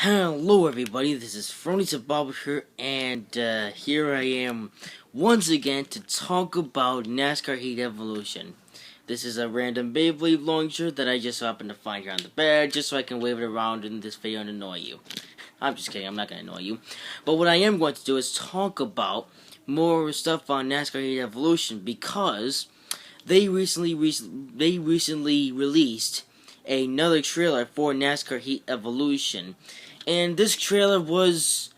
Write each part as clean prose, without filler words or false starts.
Hello everybody, this is Furniture Bob here, and here I am once again to talk about NASCAR Heat Evolution. This is a random Beyblade launcher that I just happened to find here on the bed, just so I can wave it around in this video and annoy you. I'm just kidding, I'm not going to annoy you. But what I am going to do is talk about more stuff on NASCAR Heat Evolution, because they recently released another trailer for NASCAR Heat Evolution, and this trailer was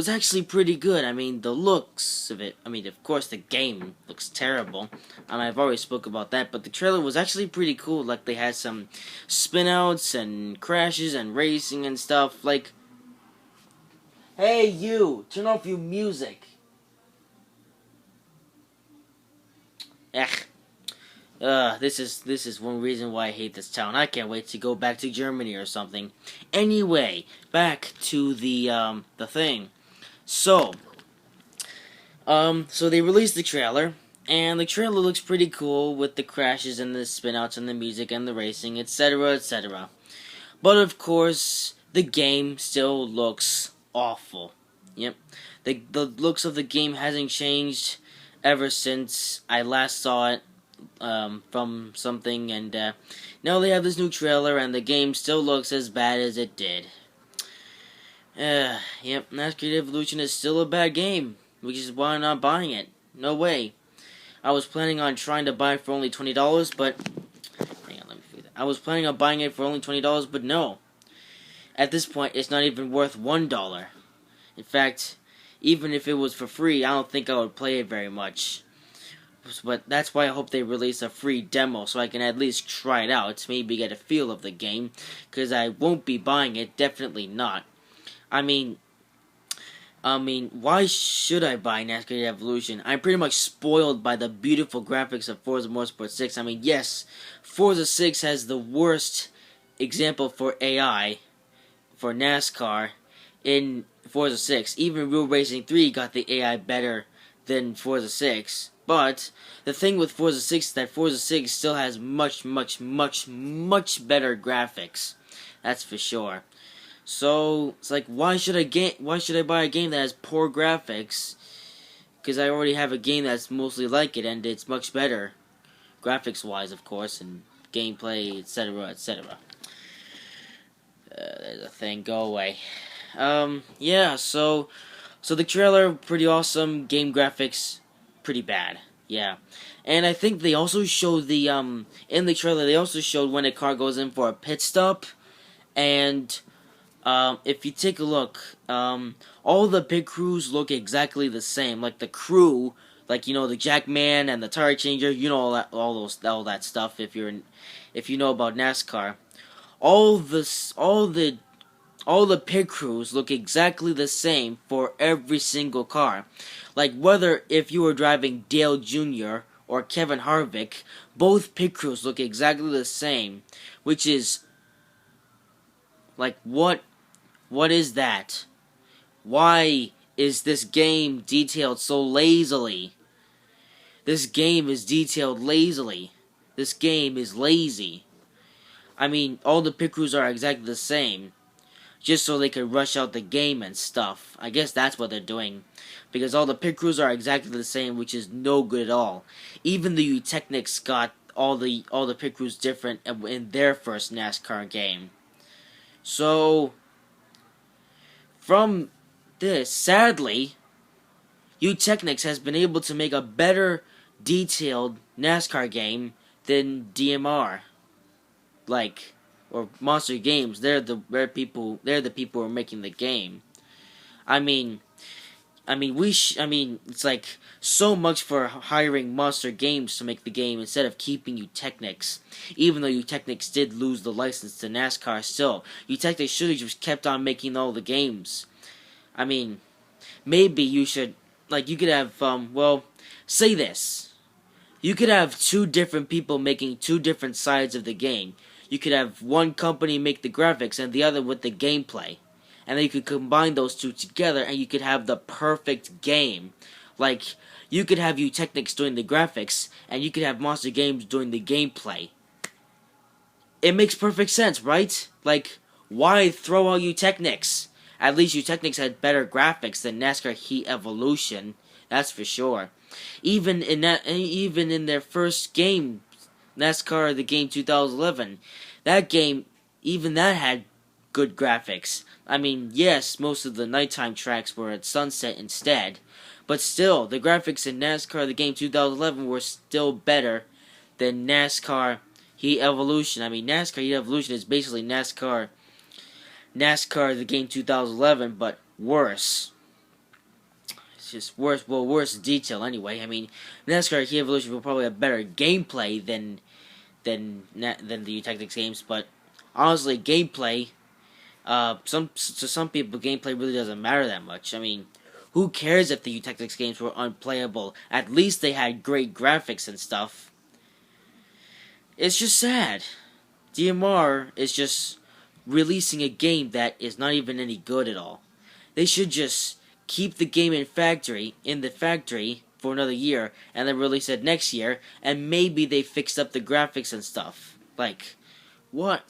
actually pretty good. I mean, the looks of it. I mean, of course, the game looks terrible. I've already spoke about that, but the trailer was actually pretty cool. Like, they had some spinouts and crashes and racing and stuff. Like, hey, you, turn off your music. Ech. This is one reason why I hate this town. I can't wait to go back to Germany or something. Anyway, back to the thing. So they released the trailer, and the trailer looks pretty cool with the crashes and the spinouts and the music and the racing, etc., etc. But of course, the game still looks awful. Yep, the looks of the game hasn't changed ever since I last saw it. From something, and now they have this new trailer, and the game still looks as bad as it did. Yep, NASCAR Heat Evolution is still a bad game, which is why I'm not buying it. No way. I was planning on trying to buy it for only $20, but hang on, let me figure that. I was planning on buying it for only $20, but no. At this point, it's not even worth $1. In fact, even if it was for free, I don't think I would play it very much. But that's why I hope they release a free demo so I can at least try it out, maybe get a feel of the game, because I won't be buying it, definitely not. I mean, why should I buy NASCAR Heat Evolution? I'm pretty much spoiled by the beautiful graphics of Forza Motorsport 6. I mean, yes, Forza 6 has the worst example for AI for NASCAR in Forza 6. Even Real Racing 3 got the AI better than Forza 6. But the thing with Forza 6 is that Forza 6 still has much better graphics. That's for sure. So it's like, why should I buy a game that has poor graphics? Because I already have a game that's mostly like it, and it's much better, graphics-wise, of course, and gameplay, etc., etc. There's a thing. Go away. Yeah. So the trailer, pretty awesome. Game graphics, pretty bad. Yeah. And I think they also showed in the trailer, they also showed when a car goes in for a pit stop. And if you take a look, all the pit crews look exactly the same. Like the crew, like, you know, the jackman and the tire changer, you know, all that stuff. If you know about NASCAR, all the pit crews look exactly the same for every single car. Like, whether if you were driving Dale Jr. or Kevin Harvick, both pit crews look exactly the same. Which is, like, what is that? Why is this game detailed so lazily? This game is detailed lazily. This game is lazy. I mean, all the pit crews are exactly the same, just so they could rush out the game and stuff. I guess that's what they're doing, because all the pit crews are exactly the same, which is no good at all. Even the Technics got all the pit crews different in their first NASCAR game. So from this, sadly, Technics has been able to make a better detailed NASCAR game than DMR, or Monster Games. They're the people who are making the game. I mean, it's like, so much for hiring Monster Games to make the game instead of keeping Technics. Even though Technics did lose the license to NASCAR, still, Technics should have just kept on making all the games. I mean, maybe you should, like, you could have, say this. You could have two different people making two different sides of the game. You could have one company make the graphics and the other with the gameplay. And then you could combine those two together and you could have the perfect game. Like, you could have Technics doing the graphics and you could have Monster Games doing the gameplay. It makes perfect sense, right? Like, why throw out Technics? At least Technics had better graphics than NASCAR Heat Evolution. That's for sure. Even in their first game, NASCAR the game 2011, that game, even that had good graphics. I mean, yes, most of the nighttime tracks were at sunset instead, but still, the graphics in NASCAR the game 2011 were still better than NASCAR Heat Evolution. I mean, NASCAR Heat Evolution is basically NASCAR the game 2011, but worse. It's just worse. Well, worse detail anyway. I mean, NASCAR Heat Evolution will probably have better gameplay than the Tactics games, but honestly, gameplay. To some people, gameplay really doesn't matter that much. I mean, who cares if the Tactics games were unplayable? At least they had great graphics and stuff. It's just sad. DMR is just releasing a game that is not even any good at all. They should just keep the game in the factory for another year, and then release it next year, and maybe they fixed up the graphics and stuff. Like, what?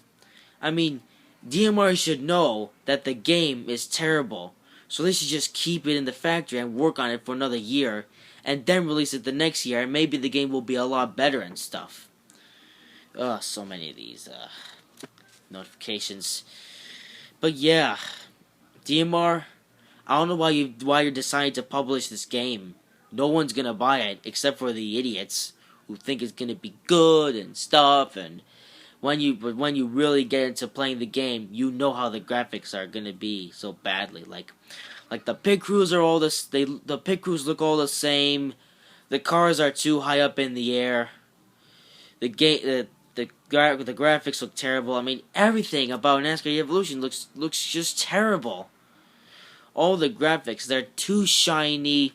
I mean, DMR should know that the game is terrible, so they should just keep it in the factory and work on it for another year, and then release it the next year, and maybe the game will be a lot better and stuff. Ugh, so many of these, notifications. But yeah, DMR, I don't know why you're deciding to publish this game. No one's gonna buy it except for the idiots who think it's gonna be good and stuff. And when you really get into playing the game, you know how the graphics are gonna be so badly. Like the pit crews are all this. The pit crews look all the same. The cars are too high up in the air. The graphics look terrible. I mean, everything about NASCAR Evolution looks just terrible. All the graphics, they're too shiny.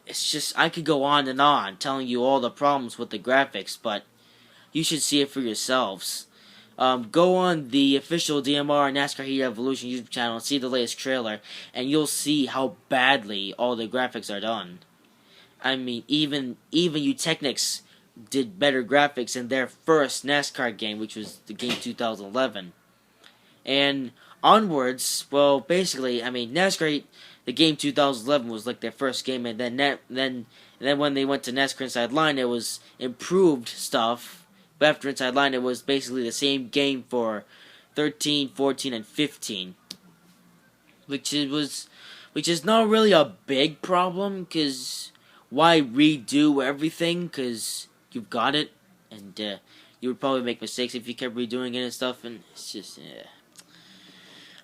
It's just, I could go on and on telling you all the problems with the graphics, but you should see it for yourselves. Go on the official DMR NASCAR Heat Evolution YouTube channel and see the latest trailer, and you'll see how badly all the graphics are done. I mean, even Technics did better graphics in their first NASCAR game, which was the game 2011. And onwards, well, basically, I mean, NASCAR, the game 2011 was like their first game, and then when they went to NASCAR Inside Line, it was improved stuff. But after Inside Line, it was basically the same game for 13, 14, and 15, which is not really a big problem, because why redo everything? Because you've got it, and you would probably make mistakes if you kept redoing it and stuff, and it's just,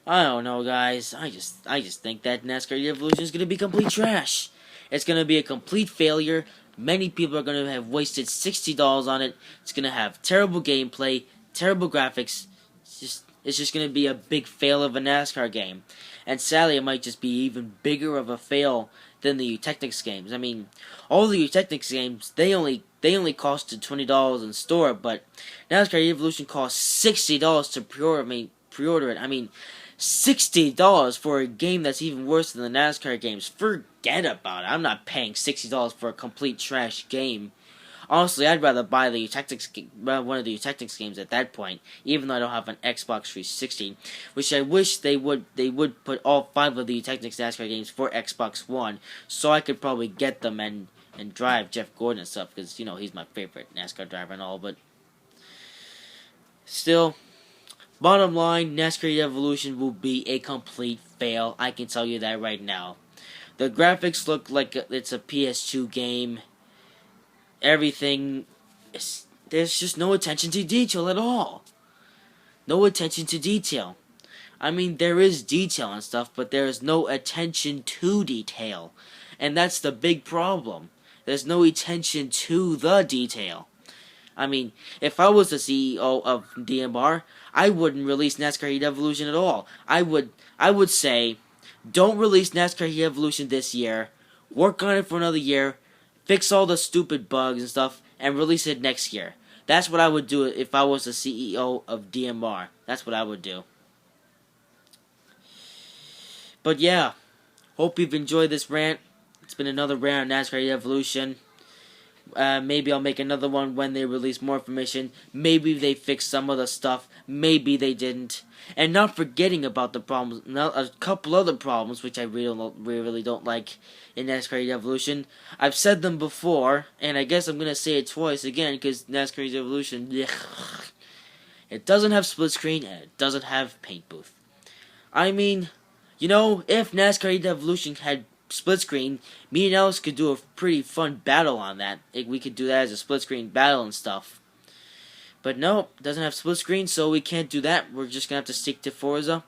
I don't know, guys. I just think that NASCAR Evolution is going to be complete trash. It's going to be a complete failure. Many people are going to have wasted $60 on it. It's going to have terrible gameplay, terrible graphics. It's just going to be a big fail of a NASCAR game. And sadly, it might just be even bigger of a fail than the Technics games. I mean, all the Technics games, they only costed $20 in store, but NASCAR Evolution costs $60 to pre-order it. I mean, $60 for a game that's even worse than the NASCAR games. Forget about it. I'm not paying $60 for a complete trash game. Honestly, I'd rather buy one of the Tactics games at that point, even though I don't have an Xbox 360, which I wish they would put all 5 of the Tactics NASCAR games for Xbox One, so I could probably get them and drive Jeff Gordon and stuff, because, he's my favorite NASCAR driver and all, but still, bottom line, NASCAR Evolution will be a complete fail. I can tell you that right now. The graphics look like it's a PS2 game. Everything, there's just no attention to detail at all. No attention to detail. I mean, there is detail and stuff, but there is no attention to detail. And that's the big problem. There's no attention to the detail. I mean, if I was the CEO of DMR, I wouldn't release NASCAR Heat Evolution at all. I would say, don't release NASCAR Heat Evolution this year. Work on it for another year. Fix all the stupid bugs and stuff, and release it next year. That's what I would do if I was the CEO of DMR. That's what I would do. But yeah, hope you've enjoyed this rant. It's been another rant on NASCAR Evolution. Maybe I'll make another one when they release more information. Maybe they fixed some of the stuff. Maybe they didn't. And not forgetting about the problems, a couple other problems which I really don't like in NASCAR Heat Evolution. I've said them before, and I guess I'm gonna say it twice again because NASCAR Heat Evolution, it doesn't have split screen and it doesn't have paint booth. I mean, if NASCAR Heat Evolution had split screen, me and Alice could do a pretty fun battle on that. We could do that as a split screen battle and stuff. But no, it doesn't have split screen, so we can't do that. We're just gonna have to stick to Forza.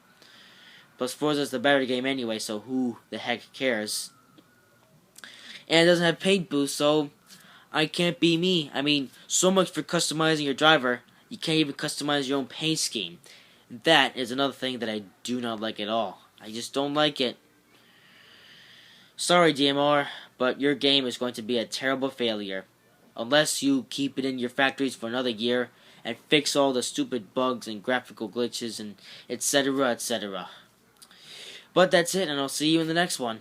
Plus, Forza's the better game anyway, so who the heck cares? And it doesn't have paint boost, so I can't be me. I mean, so much for customizing your driver. You can't even customize your own paint scheme. That is another thing that I do not like at all. I just don't like it. Sorry, DMR, but your game is going to be a terrible failure. Unless you keep it in your factories for another year and fix all the stupid bugs and graphical glitches and etc., etc. But that's it, and I'll see you in the next one.